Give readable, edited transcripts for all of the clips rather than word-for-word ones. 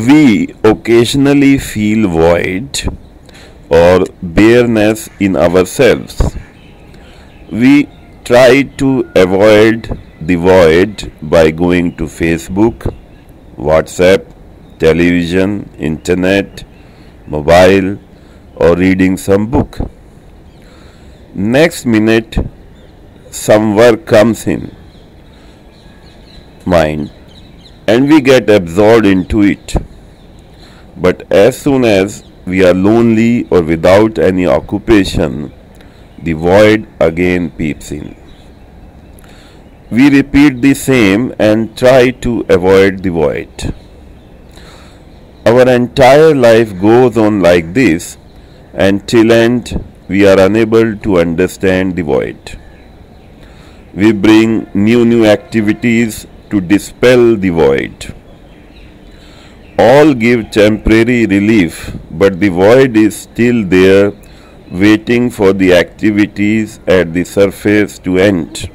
We occasionally feel void or bareness in ourselves. We try to avoid the void by going to Facebook, WhatsApp, television, internet, mobile, or reading some book. Next minute, some work comes in mind and we get absorbed into it. But as soon as we are lonely or without any occupation, the void again peeps in. We repeat the same and try to avoid the void. Our entire life goes on like this until end we are unable to understand the void. We bring new activities to dispel the void. All give temporary relief, but the void is still there waiting for the activities at the surface to end.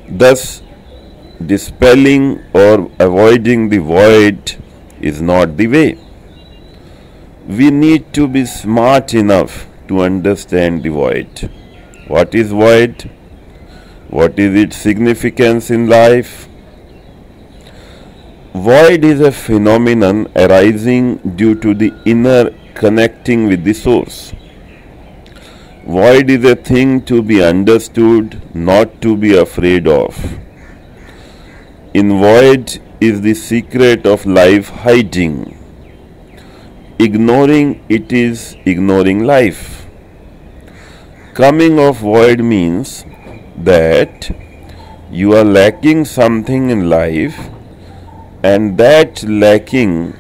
Thus, dispelling or avoiding the void is not the way. We need to be smart enough to understand the void. What is void? What is its significance in life? Void is a phenomenon arising due to the inner connecting with the source. Void is a thing to be understood, not to be afraid of. In void is the secret of life hiding. Ignoring it is ignoring life. Coming of void means that you are lacking something in life, and that lacking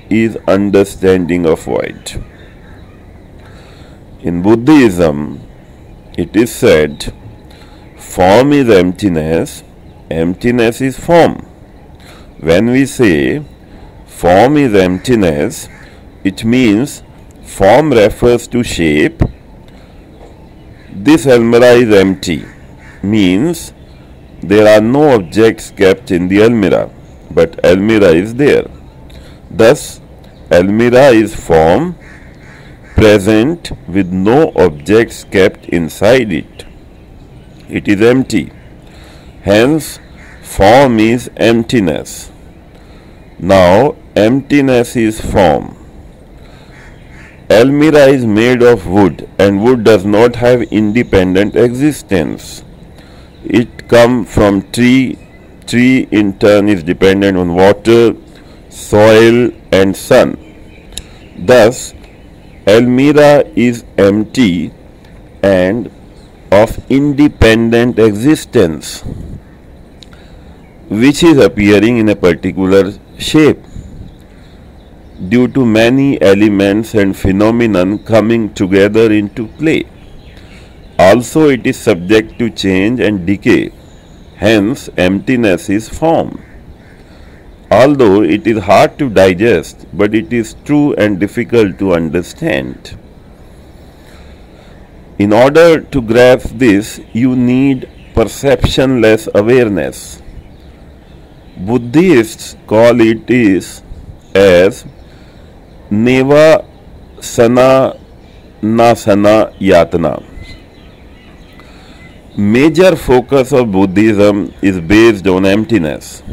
is understanding of void. In Buddhism, it is said, form is emptiness, emptiness is form. When we say form is emptiness, it means form refers to shape. This almirah is empty, means there are no objects kept in the almirah, but almirah is there. Thus, almirah is form present with no objects kept inside it. It is empty. Hence, form is emptiness. Now, emptiness is form. Almirah is made of wood, and wood does not have independent existence. It comes from tree. Tree in turn is dependent on water, soil and sun. Thus, almirah is empty and of independent existence, which is appearing in a particular shape due to many elements and phenomenon coming together into play. Also, it is subject to change and decay. Hence, emptiness is form. Although it is hard to digest, but it is true and difficult to understand. In order to grasp this, you need perceptionless awareness. Buddhists call it as Neva Sana Nasana Yatana. Major focus of Buddhism is based on emptiness.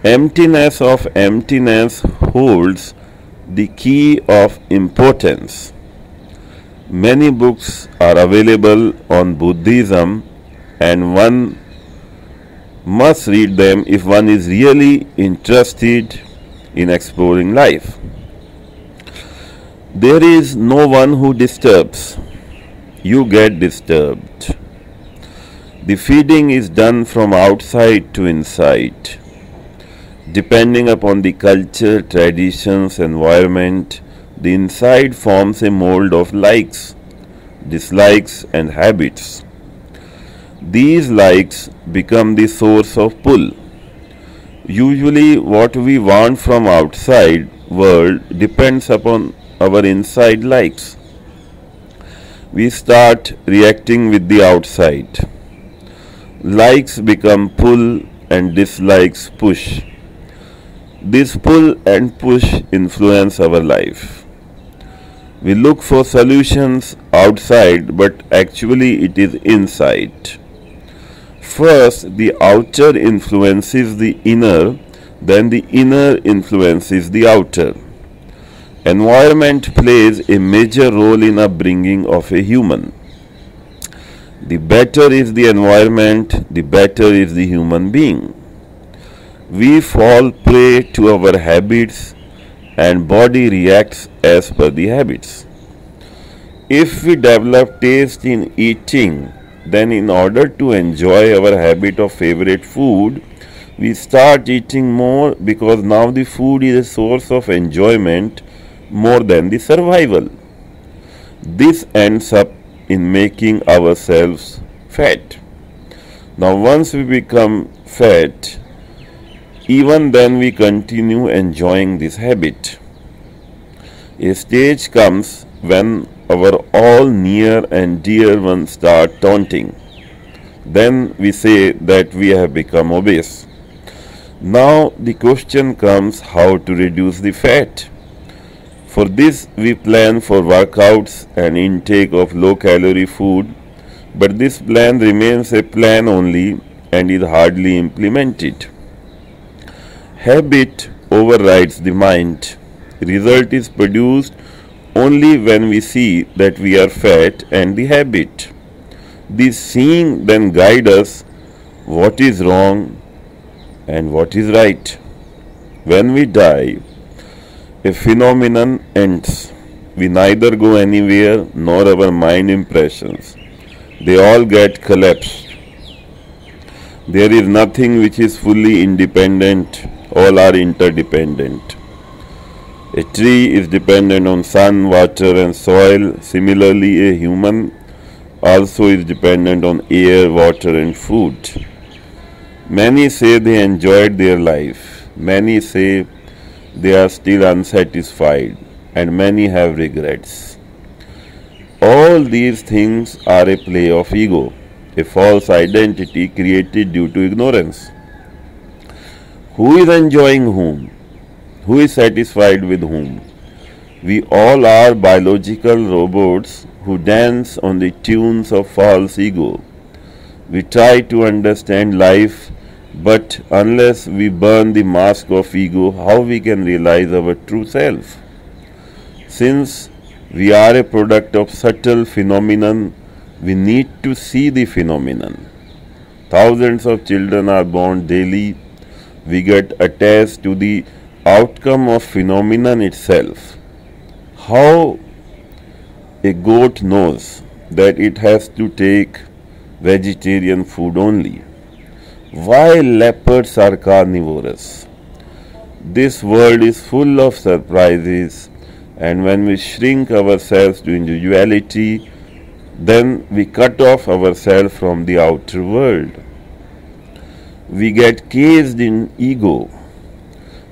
Emptiness of emptiness holds the key of importance. Many books are available on Buddhism, and one must read them if one is really interested in exploring life. There is no one who disturbs. You get disturbed. The feeding is done from outside to inside. Depending upon the culture, traditions, environment, the inside forms a mold of likes, dislikes and habits. These likes become the source of pull. Usually what we want from outside world depends upon our inside likes. We start reacting with the outside. Likes become pull and dislikes push. This pull and push influence our life. We look for solutions outside, but actually it is inside. First, the outer influences the inner, then the inner influences the outer. Environment plays a major role in upbringing of a human. The better is the environment, the better is the human being. We fall prey to our habits and body reacts as per the habits. If we develop taste in eating, then in order to enjoy our habit of favorite food, we start eating more because now the food is a source of enjoyment more than the survival. This ends up in making ourselves fat. Now once we become fat, even then we continue enjoying this habit. A stage comes when our all near and dear ones start taunting. Then we say that we have become obese. Now the question comes how to reduce the fat. For this we plan for workouts and intake of low calorie food, but this plan remains a plan only and is hardly implemented. Habit overrides the mind. Result is produced only when we see that we are fat and the habit. This seeing then guides us what is wrong and what is right. When we die, a phenomenon ends. We neither go anywhere nor our mind impressions. They all get collapsed. There is nothing which is fully independent. All are interdependent. A tree is dependent on sun, water and soil. Similarly, a human also is dependent on air, water and food. Many say they enjoyed their life. Many say they are still unsatisfied and many have regrets. All these things are a play of ego, a false identity created due to ignorance. Who is enjoying whom? Who is satisfied with whom? We all are biological robots who dance on the tunes of false ego. We try to understand life, but unless we burn the mask of ego, how we can realize our true self? Since we are a product of subtle phenomenon, we need to see the phenomenon. Thousands of children are born daily. We get attached to the outcome of phenomenon itself. How a goat knows that it has to take vegetarian food only? Why leopards are carnivorous? This world is full of surprises, and when we shrink ourselves to individuality, then we cut off ourselves from the outer world. We get caged in ego.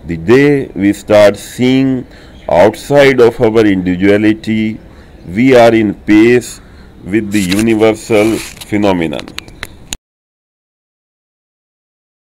The day we start seeing outside of our individuality, we are in pace with the universal phenomenon.